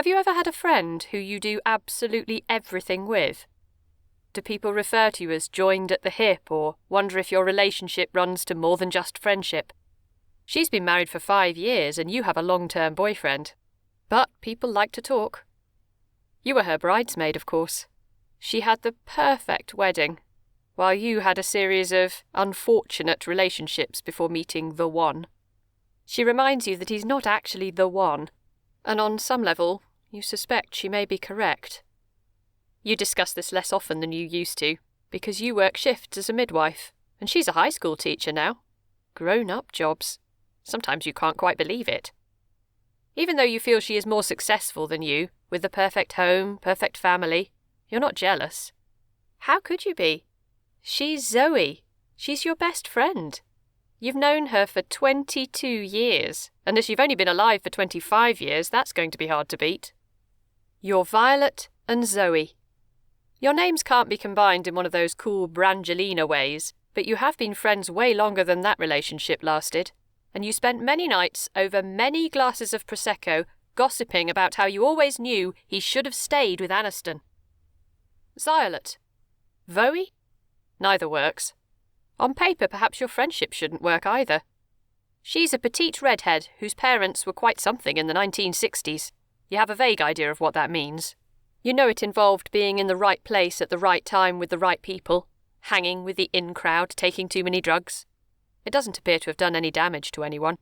Have you ever had a friend who you do absolutely everything with? Do people refer to you as joined at the hip or wonder if your relationship runs to more than just friendship? She's been married for 5 years and you have a long-term boyfriend. But people like to talk. You were her bridesmaid, of course. She had the perfect wedding, while you had a series of unfortunate relationships before meeting the one. She reminds you that he's not actually the one, and on some level, you suspect she may be correct. You discuss this less often than you used to, because you work shifts as a midwife, and she's a high school teacher now. Grown-up jobs. Sometimes you can't quite believe it. Even though you feel she is more successful than you, with the perfect home, perfect family, you're not jealous. How could you be? She's Zoe. She's your best friend. You've known her for 22 years, and as you've only been alive for 25 years, that's going to be hard to beat. You're Violet and Zoe. Your names can't be combined in one of those cool Brangelina ways, but you have been friends way longer than that relationship lasted, and you spent many nights over many glasses of Prosecco gossiping about how you always knew he should have stayed with Aniston. Violet. Voe? Neither works. On paper, perhaps your friendship shouldn't work either. She's a petite redhead whose parents were quite something in the 1960s. You have a vague idea of what that means. You know it involved being in the right place at the right time with the right people, hanging with the in crowd, taking too many drugs. It doesn't appear to have done any damage to anyone.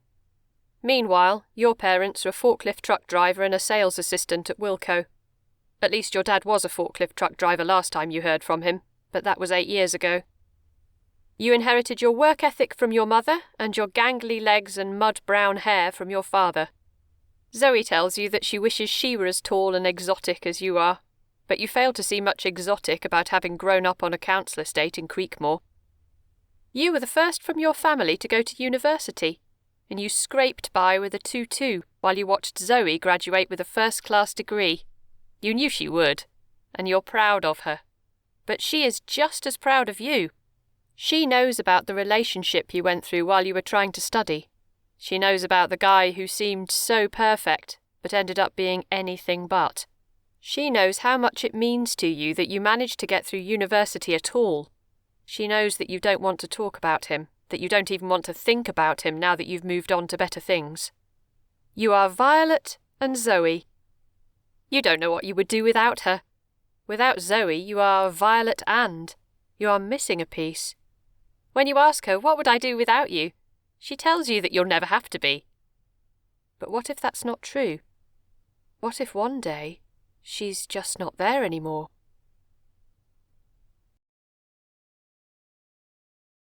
Meanwhile, your parents are a forklift truck driver and a sales assistant at Wilco. At least your dad was a forklift truck driver last time you heard from him, but that was 8 years ago. You inherited your work ethic from your mother and your gangly legs and mud-brown hair from your father. Zoe tells you that she wishes she were as tall and exotic as you are, but you fail to see much exotic about having grown up on a council estate in Creekmore. You were the first from your family to go to university, and you scraped by with a 2-2 while you watched Zoe graduate with a first-class degree. You knew she would, and you're proud of her. But she is just as proud of you. She knows about the relationship you went through while you were trying to study. She knows about the guy who seemed so perfect, but ended up being anything but. She knows how much it means to you that you managed to get through university at all. She knows that you don't want to talk about him, that you don't even want to think about him now that you've moved on to better things. You are Violet and Zoe. You don't know what you would do without her. Without Zoe, you are Violet and. You are missing a piece. When you ask her, what would I do without you? She tells you that you'll never have to be. But what if that's not true? What if one day she's just not there anymore?